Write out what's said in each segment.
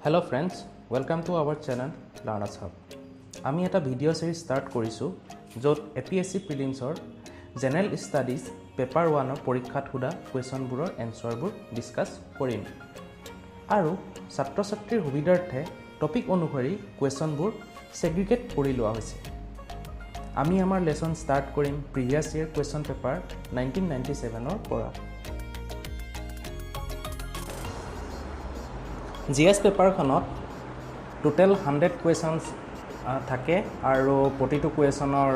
Hello friends, welcome to our channel Learners Hub. আমি এটা video series start কৰিছো যত APSC প্ৰিলিমছৰ জেনাৰেল ষ্টাডিজ পেপাৰ 1 পৰীক্ষাত হোৱা কোৱেশ্যনবোৰৰ এনসাৰবোৰ ডিসকাস কৰিম আৰু ছাত্ৰ-ছাত্ৰীৰ সুবিধাৰ্থে টপিক অনুসৰি কোৱেশ্যনবোৰ সেগ্ৰিগেট কৰি লোৱা হৈছে। আমি আমাৰ লেসন স্টার্ট কৰিম প্ৰিভিয়াস ইয়াৰ কোৱেশ্যন পেপাৰ 1997 ৰ পৰা। GS পেপাৰখনত টোটেল 100 কুৱেশ্যনছ থাকে আৰু প্ৰতিটো কুৱেশ্যনৰ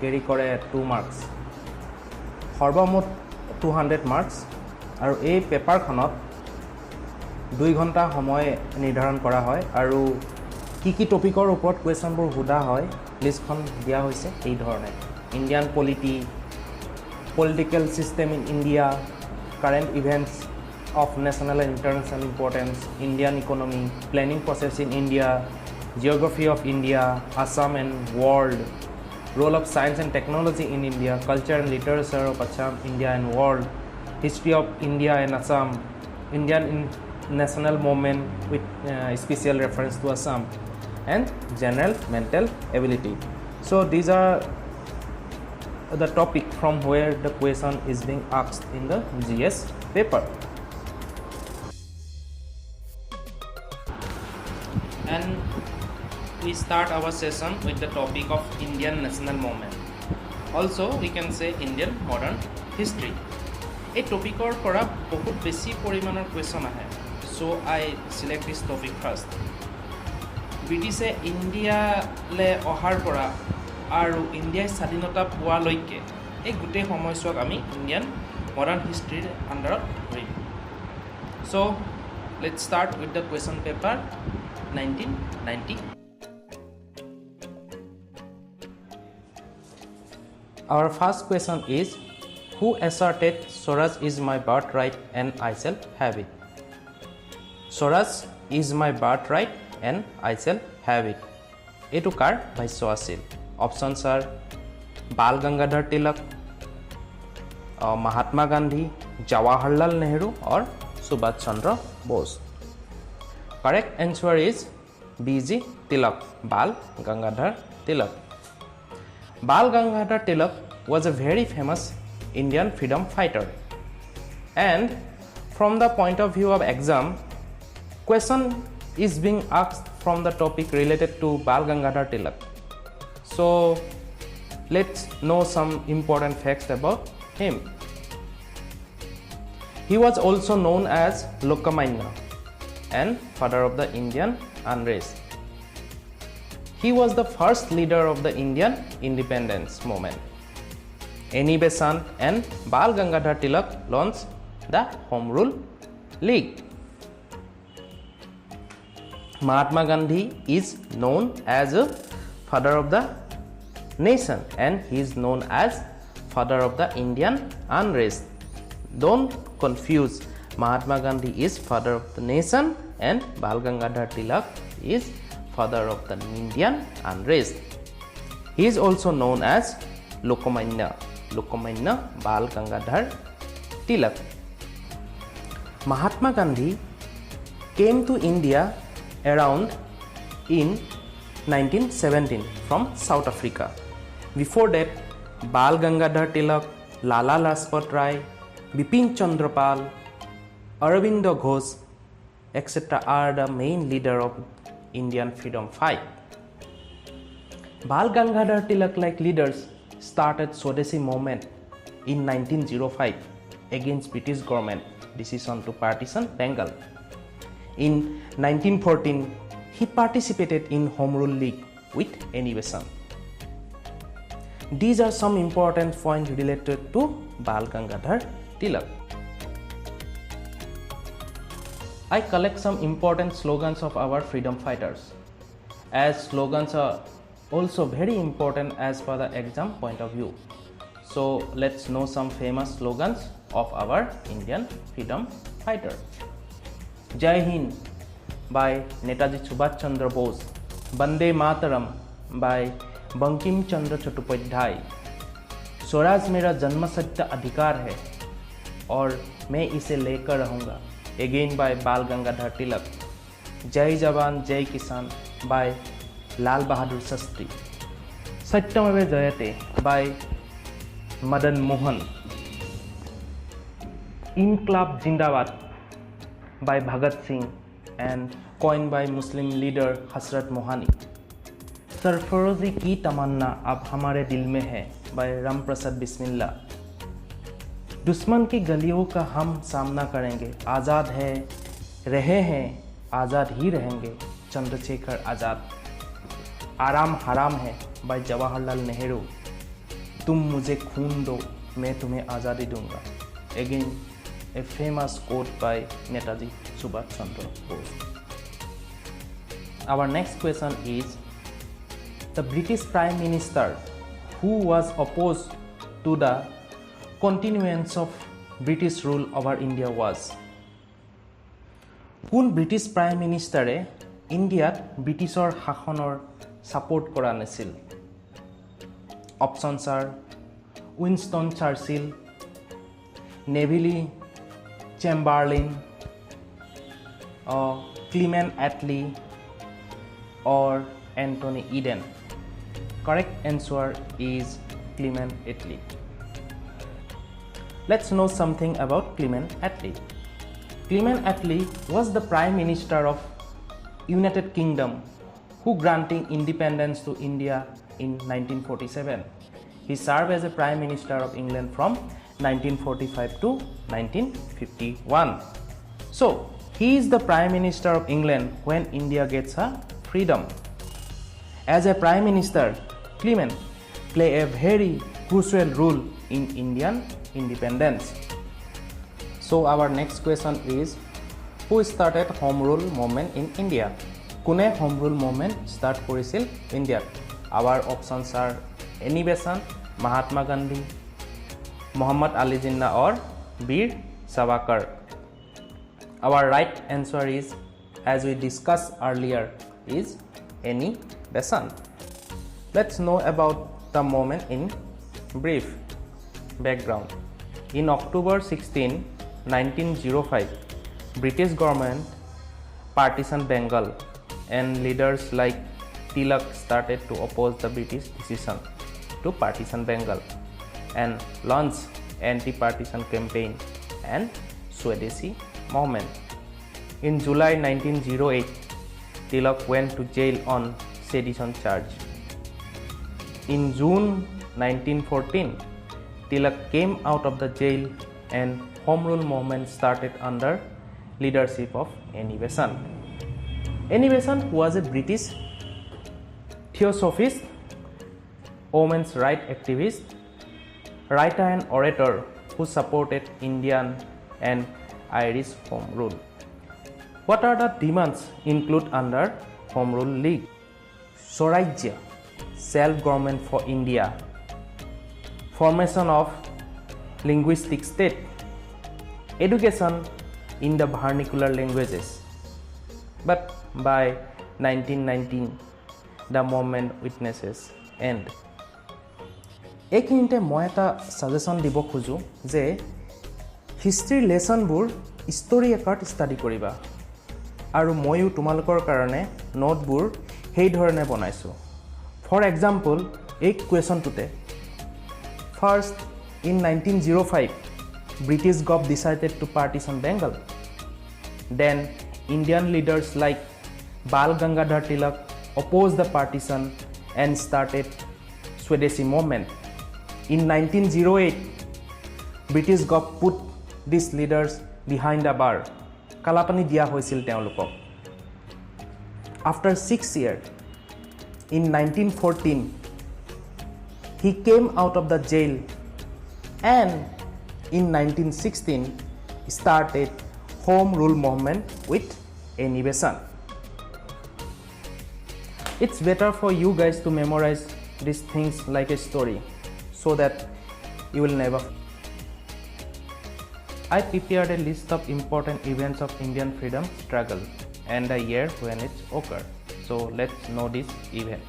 কেৰি কৰে 2 মাৰ্কছ, সৰ্বমুঠ 200 মাৰ্কছ। আৰু এই পেপাৰখনত 2 ঘণ্টা সময় নিৰ্ধাৰণ কৰা হয় আৰু কি টপিকৰ ওপৰত কুৱেশ্যনবোৰ সোধা হয় লিষ্টখন দিয়া হৈছে এই ধৰণে: Indian political system in India, current events of national and international importance, Indian economy, planning process in India, geography of India, Assam and world, role of science and technology in India, culture and literature of Assam, India and world, history of India and Assam, Indian national movement with special reference to Assam, and general mental ability. So these are the topic from where the question is being asked in the GS paper. And we start our session with the topic of Indian national movement. Also we can say Indian modern history. A topic or pora bahut beshi porimanar question ahe, so I select this topic first. British India le ohar pora aru India স্বাধীনতা পোৱা লৈকে এই গুটে সময়ছোৱাক আমি Indian modern history under Karim. So let's start with the question paper 1990. Our first question is, who asserted Swaraj is my birthright and I shall have it? Swaraj is my birthright and I shall have it. Etu kar bhaishya asil? Options are Bal Gangadhar Tilak, Mahatma Gandhi, Jawaharlal Nehru or Subhash Chandra Bose. Correct answer is BG Tilak, Bal Gangadhar Tilak. Bal Gangadhar Tilak was a very famous Indian freedom fighter, and from the point of view of exam, question is being asked from the topic related to Bal Gangadhar Tilak. So let's know some important facts about him. He was also known as Lokmanya and father of the Indian unrest. He was the first leader of the Indian independence movement. Annie Besant and Bal Gangadhar Tilak launched the Home Rule League. Mahatma Gandhi is known as a father of the nation and he is known as father of the Indian unrest. Don't confuse. Mahatma Gandhi is father of the nation and Bal Gangadhar Tilak is father of the Indian unrest. He is also known as Lokmanya Bal Gangadhar Tilak. Mahatma Gandhi came to India around in 1917 from South Africa. Before that, Bal Gangadhar Tilak, Lala Lajpat Rai, Bipin Chandra Pal, Aurobindo Ghosh, etc. are the main leader of Indian freedom fight. Bal Gangadhar Tilak like leaders started Swadeshi movement in 1905 against British government decision to partition Bengal. In 1914, he participated in Home Rule League with Annie Besant. These are some important points related to Bal Gangadhar Tilak. I collect some important slogans of our freedom fighters, as slogans are also very important as per the exam point of view. So let's know some famous slogans of our Indian freedom fighter. Jai Hind by Netaji Subhash Chandra Bose, Bande Mataram by Bankim Chandra Chattopadhyay, Swaraj मेरा जन्मसिद्ध अधिकार है और मैं इसे लेकर रहूँगा, again by Bal Gangadhar Tilak. Jai Jawan, Jai Kisan by Lal Bahadur Shastri. Satyameva Jayate by Madan Mohan. Inqilab Zindabad by Bhagat Singh and coined by Muslim leader Hasrat Mohani. सरफरोजी की तमन्ना अब हमारे दिल में है by राम प्रसाद बिस्मिल्ला. दुश्मन की गलियों का हम सामना करेंगे, आज़ाद है रहे हैं आज़ाद ही रहेंगे, चंद्रशेखर आज़ाद. आराम हराम है by जवाहरलाल नेहरू. तुम मुझे खून दो मैं तुम्हें आज़ादी दूंगा. Again a famous quote by Netaji Subhash Chandra Bose. Our next question is, the British Prime Minister who was opposed to the continuance of British rule over India was? কোন ব্ৰিটিছ প্ৰাইম মিনিষ্টাৰে ইণ্ডিয়াত ব্ৰিটিছৰ শাসনৰ support কৰা নাছিল? Options are Winston Churchill, Neville Chamberlain, Clement Attlee or Anthony Eden. Correct answer is Clement Attlee. Let's know something about Clement Attlee. Clement Attlee was the Prime Minister of United Kingdom who granting independence to India in 1947. He served as a Prime Minister of England from 1945 to 1951. So, he is the Prime Minister of England when India gets her freedom. As a Prime Minister, Clement played a very crucial role in Indian independence. So our next question is, who started Home Rule movement in India? কোনে Home Rule movement start কৰিছিল ইণ্ডিয়াত? Our options are Annie Besant, Mahatma Gandhi, Muhammad Ali Jinnah or Veer Savarkar. Our right answer is, as we discussed earlier, is Annie Besant. Let's know about the movement in brief. Background. In October 16, 1905, British government partitioned Bengal and leaders like Tilak started to oppose the British decision to partition Bengal and launched anti-partition campaign and Swadeshi movement. In July 1908, Tilak went to jail on sedition charge. In June 1914, Tilak came out of the jail and Home Rule movement started under leadership of Annie Besant. Annie Besant was a British theosophist, women's rights activist, writer and orator who supported Indian and Irish Home Rule. What are the demands included under Home Rule League? Swarajya, self-government for India, formation of linguistic state, education in the vernacular languages. But by 1919, the movement witnesses end. এইখিনিতে মই এটা suggestion দিব খোজো যে history লেসনবোৰ story আকাৰত study কৰিবা আৰু মইও তোমালোকৰ কাৰণে নোটবোৰ সেই ধৰণে বনাইছো. ফৰ এক্সাম্পল, এই কুৱেশ্যনটোতে first in 1905 British government decided to partition Bengal. Then Indian leaders like Bal Gangadhar Tilak opposed the partition and started Swadeshi movement. In 1908, British government put these leaders behind a bar. Kalapani dia hoisil teolokok. After 6 years, in 1914, he came out of the jail and in 1916 started Home Rule movement with Annie Besant. It's better for you guys to memorize these things like a story so that you will never. I prepared a list of important events of Indian freedom struggle and the year when it occurred. So let's know this event.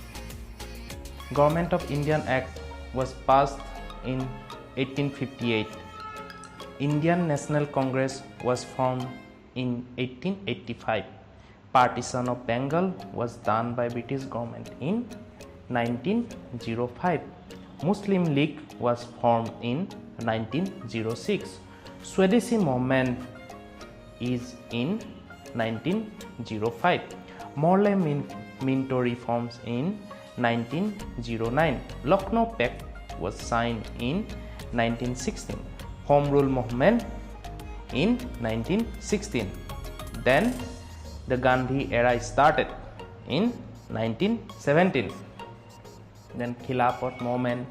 Government of Indian Act was passed in 1858. Indian National Congress was formed in 1885. Partition of Bengal was done by British government in 1905. Muslim League was formed in 1906. Swadeshi movement is in 1905. Morley Minto reforms in 1909. Lucknow Pact was signed in 1916. Home Rule movement in 1916. Then the Gandhi era started in 1917. Then Khilafat movement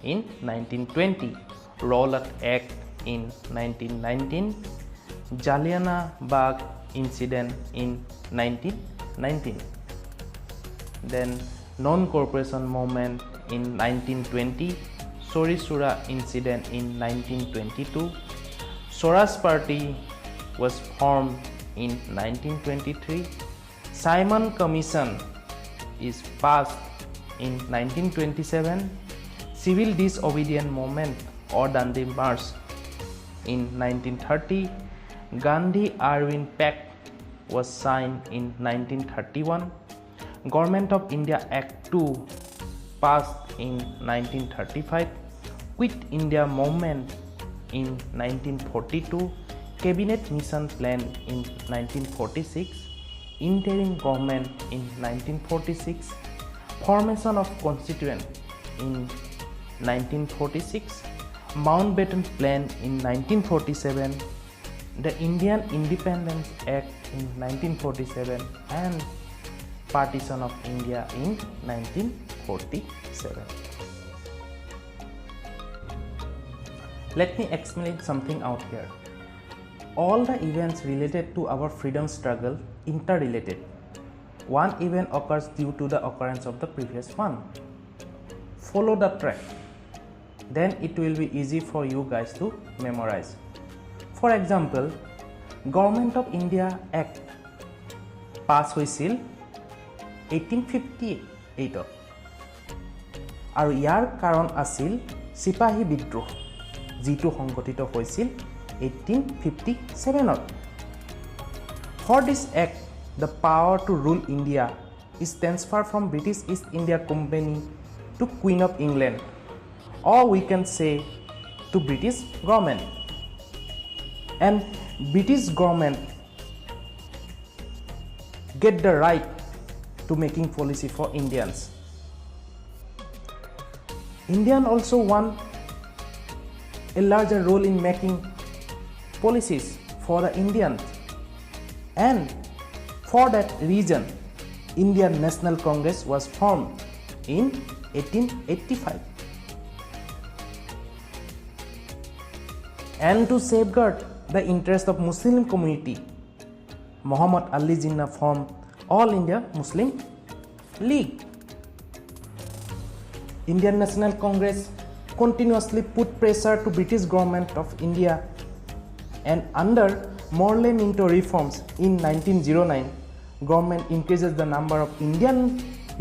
in 1920. Rowlatt Act in 1919. Jallianwala Bagh incident in 1919. Then non-corporation movement in 1920. Chori Chora incident in 1922. Swaraj Party was formed in 1923. Simon Commission is passed in 1927. Civil disobedience movement or Dandi March in 1930. Gandhi-Irwin Pact was signed in 1931. Government of India Act 2 passed in 1935. Quit India movement in 1942. Cabinet Mission Plan in 1946. Interim government in 1946. Formation of Constituent in 1946. Mountbatten Plan in 1947. The Indian Independence Act in 1947 and Partition of India in 1947. Let me explain something out here. All the events related to our freedom struggle interrelated. One event occurs due to the occurrence of the previous one. Follow the track. Then it will be easy for you guys to memorize. For example, Government of India Act pass হৈছিল 1858 আৰু ইয়াৰ কাৰণ আছিল সিপাহী বিদ্ৰোহ যিটো সংগঠিত হৈছিল 1857 For this act, the power to rule India is transferred from British East India Company to Queen of England, or we can say to British government. And British government get the right to making policy for Indians. Indian also want a larger role in making policies for the Indians, and for that reason Indian National Congress was formed in 1885. And to safeguard the interest of Muslim community, Muhammad Ali Jinnah formed All India Muslim League. Indian National Congress continuously put pressure to British government of India, and under Morley Minto reforms in 1909, government increases the number of Indian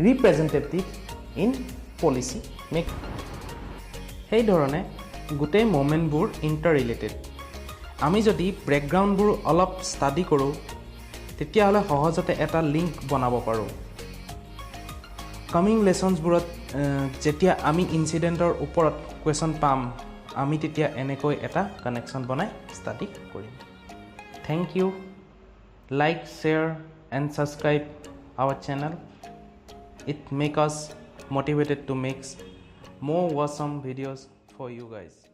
representatives in policy making. Hey ধৰণে গোটেই মোমেন্টবোৰ ইন্টাৰৰিলেটেড আমি যদি ব্যাকগ্ৰাউণ্ডবোৰ অলপ study কৰোঁ তেতিয়াহ'লে সহজতে এটা link বনাব পাৰোঁ কামিং লেসনছবোৰত যেতিয়া আমি ইনসিডেন্টৰ ওপৰত কোৱেশ্চন পাম আমি তেতিয়া এনেকৈ এটা কানেকশ্যন বনাই ষ্টাডি কৰিম thank you like share and subscribe our channel. It make us motivated to make more awesome videos for you guys.